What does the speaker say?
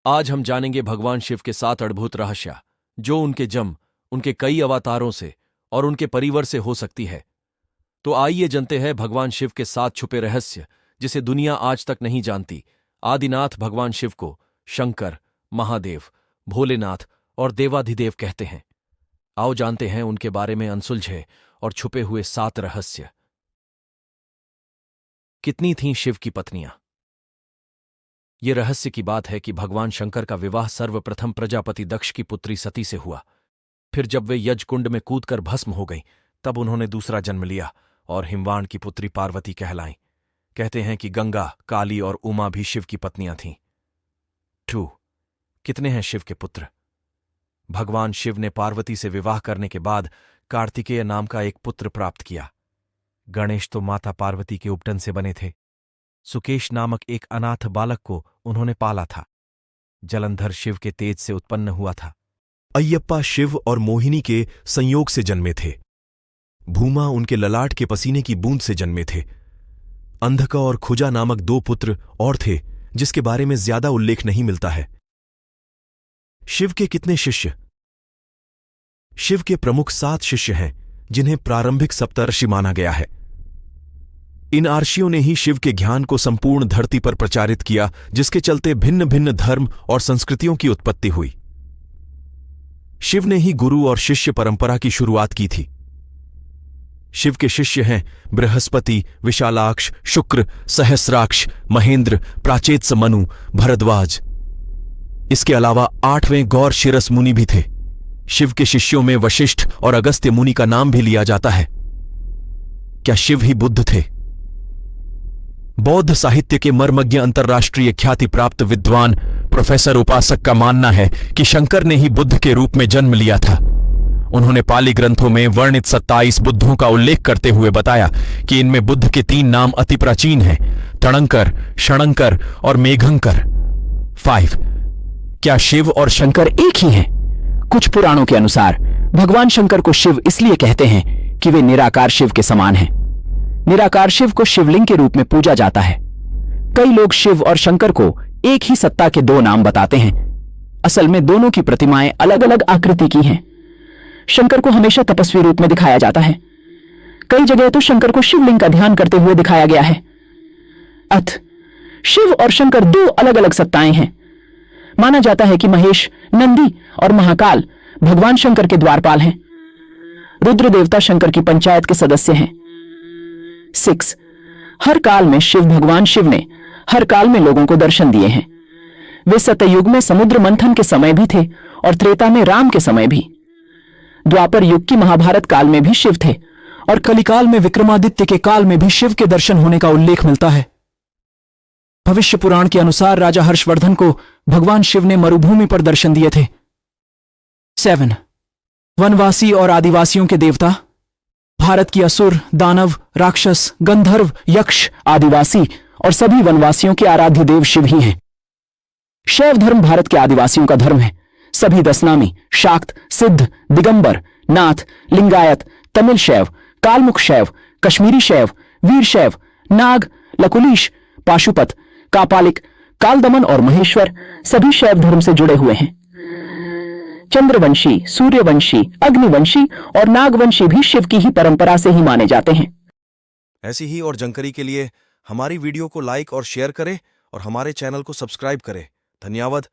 आज हम जानेंगे भगवान शिव के 7 अद्भुत रहस्य, जो उनके जन्म, उनके कई अवतारों से और उनके परिवार से हो सकती है। तो आइए जानते हैं भगवान शिव के 7 छुपे रहस्य, जिसे दुनिया आज तक नहीं जानती। आदिनाथ भगवान शिव को शंकर, महादेव, भोलेनाथ और देवाधिदेव कहते हैं। आओ जानते हैं उनके बारे में अनसुलझे और छुपे हुए 7 रहस्य। कितनी थीं शिव की पत्नियां? ये रहस्य की बात है कि भगवान शंकर का विवाह सर्वप्रथम प्रजापति दक्ष की पुत्री सती से हुआ। फिर जब वे यज्ञकुंड में कूदकर भस्म हो गईं, तब उन्होंने दूसरा जन्म लिया और हिमवान की पुत्री पार्वती कहलाईं। कहते हैं कि गंगा, काली और उमा भी शिव की पत्नियां थीं। 2. कितने हैं शिव के पुत्र? भगवान शिव ने पार्वती से विवाह करने के बाद कार्तिकेय नाम का एक पुत्र प्राप्त किया। गणेश तो माता पार्वती के उपटन से बने थे। सुकेश नामक एक अनाथ बालक को उन्होंने पाला था। जलंधर शिव के तेज से उत्पन्न हुआ था। अय्यप्पा शिव और मोहिनी के संयोग से जन्मे थे। भूमा उनके ललाट के पसीने की बूंद से जन्मे थे। अंधका और खुजा नामक 2 पुत्र और थे, जिसके बारे में ज्यादा उल्लेख नहीं मिलता है। शिव के कितने शिष्य? शिव के प्रमुख 7 शिष्य हैं, जिन्हें प्रारंभिक सप्तर्षि माना गया है। इन आर्षियों ने ही शिव के ज्ञान को संपूर्ण धरती पर प्रचारित किया, जिसके चलते भिन्न भिन्न धर्म और संस्कृतियों की उत्पत्ति हुई। शिव ने ही गुरु और शिष्य परंपरा की शुरुआत की थी। शिव के शिष्य हैं बृहस्पति, विशालाक्ष, शुक्र, सहस्राक्ष, महेंद्र, प्राचेत्स मनु, भरद्वाज। इसके अलावा 8वें गौर शिरस मुनि भी थे। शिव के शिष्यों में वशिष्ठ और अगस्त्य मुनि का नाम भी लिया जाता है। क्या शिव ही बुद्ध थे? बौद्ध साहित्य के मर्मज्ञ अंतर्राष्ट्रीय ख्याति प्राप्त विद्वान प्रोफेसर उपासक का मानना है कि शंकर ने ही बुद्ध के रूप में जन्म लिया था। उन्होंने पाली ग्रंथों में वर्णित 27 बुद्धों का उल्लेख करते हुए बताया कि इनमें बुद्ध के 3 नाम अति प्राचीन हैं, तणंकर, क्षणंकर और मेघंकर। 5. क्या शिव और शंकर एक ही हैं? कुछ पुराणों के अनुसार भगवान शंकर को शिव इसलिए कहते हैं कि वे निराकार शिव के समान हैं। निराकार शिव को शिवलिंग के रूप में पूजा जाता है। कई लोग शिव और शंकर को एक ही सत्ता के 2 नाम बताते हैं। असल में दोनों की प्रतिमाएं अलग अलग आकृति की हैं। शंकर को हमेशा तपस्वी रूप में दिखाया जाता है। कई जगह तो शंकर को शिवलिंग का ध्यान करते हुए दिखाया गया है। अतः शिव और शंकर 2 अलग अलग सत्ताएं हैं। माना जाता है कि महेश, नंदी और महाकाल भगवान शंकर के द्वारपाल हैं। रुद्र देवता शंकर की पंचायत के सदस्य हैं। 6. हर काल में भगवान शिव ने हर काल में लोगों को दर्शन दिए हैं। वे सतयुग में समुद्र मंथन के समय भी थे और त्रेता में राम के समय भी। द्वापर युग की महाभारत काल में भी शिव थे और कलिकाल में विक्रमादित्य के काल में भी शिव के दर्शन होने का उल्लेख मिलता है। भविष्य पुराण के अनुसार राजा हर्षवर्धन को भगवान शिव ने मरुभूमि पर दर्शन दिए थे। 7. वनवासी और आदिवासियों के देवता। भारत की असुर, दानव, राक्षस, गंधर्व, यक्ष, आदिवासी और सभी वनवासियों के आराध्य देव शिव ही हैं। शैव धर्म भारत के आदिवासियों का धर्म है। सभी दशनामी, शाक्त, सिद्ध, दिगंबर, नाथ, लिंगायत, तमिल शैव, कालमुख शैव, कश्मीरी शैव, वीर शैव, नाग, लकुलीश, पाशुपत, कापालिक, कालदमन और महेश्वर सभी शैव धर्म से जुड़े हुए हैं। चंद्रवंशी, सूर्यवंशी, अग्निवंशी और नागवंशी भी शिव की ही परंपरा से ही माने जाते हैं। ऐसी ही और जानकारी के लिए हमारी वीडियो को लाइक और शेयर करें और हमारे चैनल को सब्सक्राइब करें। धन्यवाद।